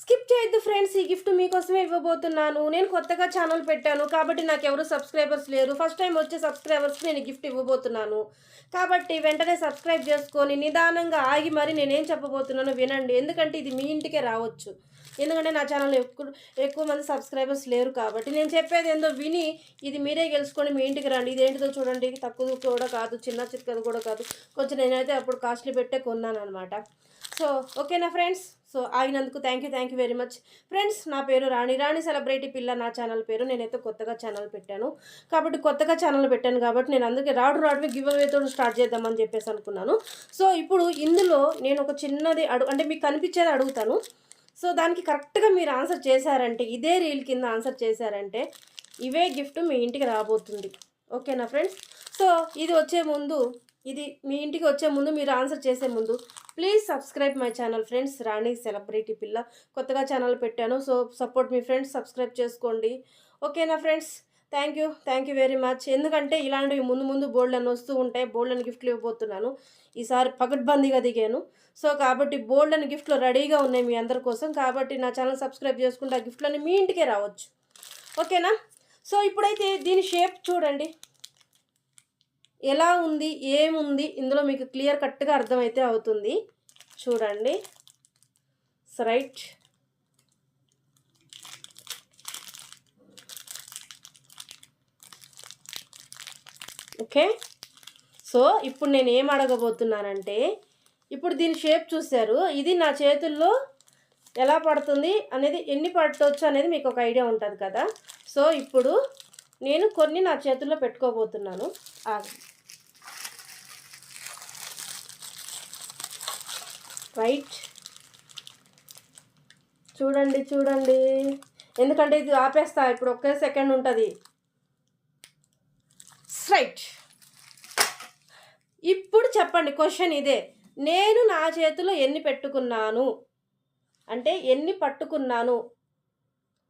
Skip చేయొద్దు friends, ఈ gift మీకోసమే ఇవ్వబోతున్నాను. నేను కొత్తగా ఛానల్ పెట్టాను కాబట్టి నాకు ఎవరు సబ్స్క్రైబర్స్ లేరు. ఫస్ట్ టైం వచ్చే సబ్స్క్రైబర్స్కి నేను గిఫ్ట్ ఇవ్వబోతున్నాను. కాబట్టి వెంటనే సబ్స్క్రైబ్ చేసుకొని నిదానంగా ఆగి మరి నేనేం చెప్పబోతున్నానో వినండి. ఎందుకంటే ఇది మీ ఇంటికే రావచ్చు. ఎందుకంటే నా ఛానల్లో ఎక్కువ మంది సబ్స్క్రైబర్స్ లేరు కాబట్టి నేను చెప్పేది ఏందో విని ఇది మీరే గెలుచుకొని మీ ఇంటికి రండి. ఇదేంటిదో చూడండి, తక్కువ కూడా కాదు, చిన్న చిక్కది కూడా కాదు. కొంచెం నేనైతే అప్పుడు కాస్ట్లీ పెట్టే కొన్నాను అనమాట. సో ఓకేనా ఫ్రెండ్స్? సో ఆగినందుకు thank you very much friends. నా పేరు రాణి సెలబ్రిటీ పిల్ల నా ఛానల్ పేరు. నేనైతే కొత్తగా ఛానల్ పెట్టాను కాబట్టి నేను అందుకే రావడమే గివ్ అవేతో స్టార్ట్ చేద్దామని చెప్పేసి అనుకున్నాను. సో ఇప్పుడు ఇందులో నేను ఒక చిన్నది అంటే మీకు కనిపించేది అడుగుతాను. సో దానికి కరెక్ట్గా మీరు ఆన్సర్ చేశారంటే, ఇదే రీల్ కింద ఆన్సర్ చేశారంటే ఇవే గిఫ్ట్ మీ ఇంటికి రాబోతుంది. ఓకేనా ఫ్రెండ్స్? సో ఇది మీ ఇంటికి వచ్చే ముందు మీరు ఆన్సర్ చేసే ముందు please subscribe my channel friends, Rani celebrity పిల్ల. కొత్తగా ఛానల్ పెట్టాను. సో సపోర్ట్ మీ ఫ్రెండ్స్, సబ్స్క్రైబ్ చేసుకోండి. ఓకేనా friends? Thank you very much. ఎందుకంటే ఇలాంటివి ముందు బోల్డ్ అని వస్తూ ఉంటాయి. బోల్డ్ అని గిఫ్ట్లు ఇవ్వబోతున్నాను. ఈసారి పకడ్బందీగా దిగాను. సో కాబట్టి బోల్డ్ అని గిఫ్ట్లు రెడీగా ఉన్నాయి మీ అందరి కోసం. కాబట్టి నా ఛానల్ సబ్స్క్రైబ్ చేసుకుంటే ఆ గిఫ్ట్లన్నీ మీ ఇంటికే రావచ్చు. ఓకేనా? సో ఇప్పుడైతే దీని షేప్ చూడండి ఎలా ఉంది, ఏముంది ఇందులో మీకు క్లియర్ కట్గా అర్థమైతే అవుతుంది. చూడండి. రైట్. ఓకే. సో ఇప్పుడు నేను ఏం అడగబోతున్నానంటే, ఇప్పుడు దీని షేప్ చూశారు. ఇది నా చేతుల్లో ఎలా పడుతుంది అనేది, ఎన్ని పట్టవచ్చు అనేది మీకు ఒక ఐడియా ఉంటుంది కదా. సో ఇప్పుడు నేను కొన్ని నా చేతుల్లో పెట్టుకోబోతున్నాను. రైట్. చూడండి ఎందుకంటే ఇది ఆపేస్తా ఇప్పుడు, ఒకే సెకండ్ ఉంటుంది. రైట్. ఇప్పుడు చెప్పండి, క్వశ్చన్ ఇదే. నేను నా చేతిలో ఎన్ని పెట్టుకున్నాను అంటే ఎన్ని పట్టుకున్నాను,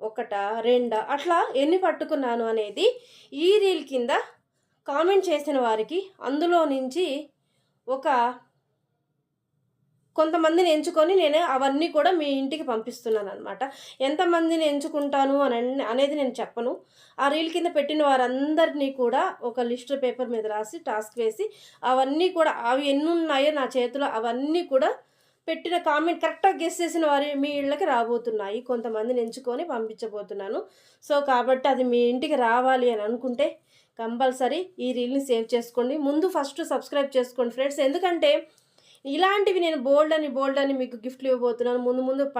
ఒకటా రెండా అట్లా ఎన్ని పట్టుకున్నాను అనేది ఈ రీల్ కింద కామెంట్ చేసిన వారికి అందులో నుంచి కొంతమందిని ఎంచుకొని నేను అవన్నీ కూడా మీ ఇంటికి పంపిస్తున్నాను అనమాట. ఎంతమందిని ఎంచుకుంటాను అనేది నేను చెప్పను. ఆ రీల్ కింద పెట్టిన వారందరినీ కూడా ఒక లిస్ట్ పేపర్ మీద రాసి టాస్క్ వేసి అవన్నీ కూడా అవి ఎన్ని ఉన్నాయో నా చేతిలో అవన్నీ కూడా పెట్టిన కామెంట్ కరెక్ట్గా గెస్ చేసిన వారి మీ ఇళ్ళకి రాబోతున్నాయి. కొంతమందిని ఎంచుకొని పంపించబోతున్నాను. సో కాబట్టి అది మీ ఇంటికి రావాలి అని అనుకుంటే కంపల్సరీ ఈ రీల్ని సేవ్ చేసుకోండి. ఫస్ట్ సబ్స్క్రైబ్ చేసుకోండి ఫ్రెండ్స్. ఎందుకంటే ఇలాంటివి నేను బోల్డ్ అని మీకు గిఫ్ట్లు ఇవ్వబోతున్నాను. ముందు